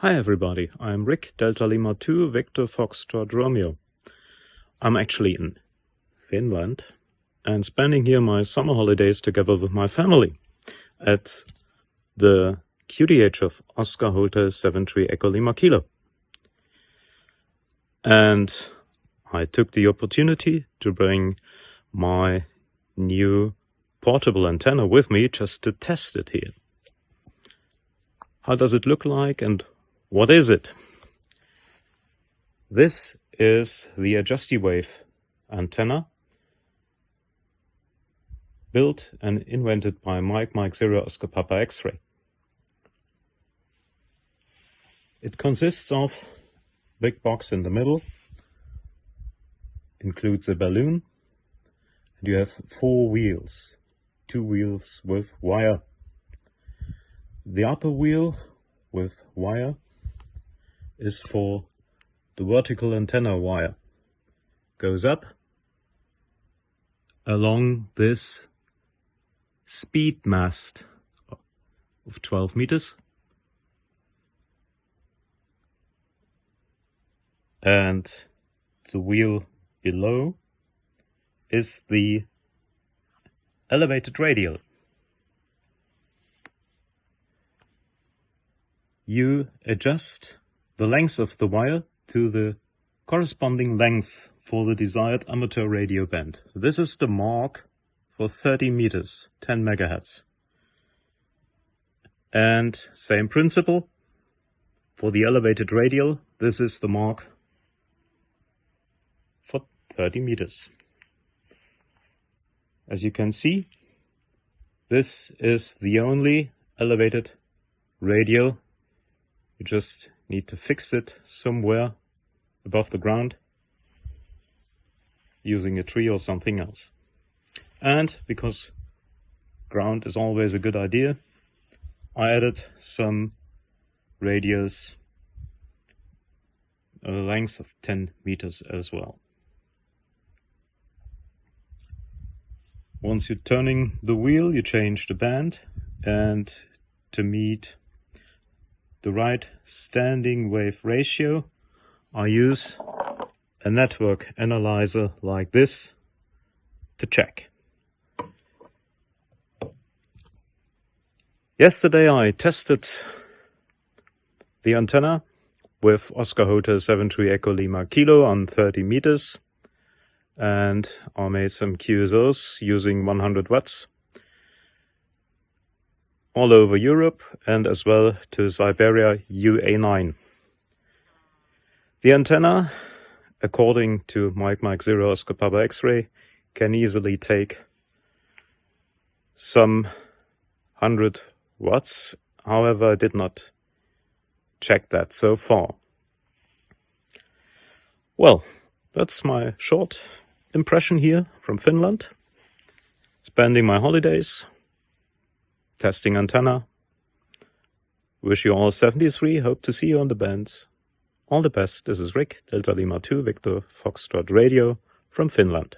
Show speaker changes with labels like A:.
A: Hi everybody, I'm Ric DL2VFR Victor Foxtrot Romeo. I'm actually in Finland and spending here my summer holidays together with my family at the QTH of Oscar Hotel 73 Echo Lima Kilo. And I took the opportunity to bring my new portable antenna with me just to test it here. How does it look like and what is it? This is the Adjustiwave antenna, built and invented by MM0OPX Oscar Papa X-ray. It consists of a big box in the middle, includes a balloon, and you have 4 wheels, 2 wheels with wire. The upper wheel with wire is for the vertical antenna wire. Goes up along this speed mast of 12 meters. And the wheel below is the elevated radial. You adjust the length of the wire to the corresponding length for the desired amateur radio band. This is the mark for 30 meters, 10 megahertz. And same principle for the elevated radial. This is the mark for 30 meters. As you can see, this is the only elevated radial. You just need to fix it somewhere above the ground using a tree or something else. And because ground is always a good idea, I added some radius a length of 10 meters as well. Once you're turning the wheel, you change the band, and to meet the right standing wave ratio, I use a network analyzer like this to check. Yesterday I tested the antenna with Oscar Hotel 73 Echo Lima Kilo on 30 meters, and I made some QSOs using 100 watts. All over Europe and as well to Siberia UA9. The antenna, according to MM0OPX Oscar Papa X-ray, can easily take some 100 watts. However, I did not check that so far. Well, that's my short impression here from Finland. Spending my holidays testing antenna. Wish you all 73. Hope to see you on the bands. All the best. This is Ric DL2VFR Victor Foxtrot Radio from Finland.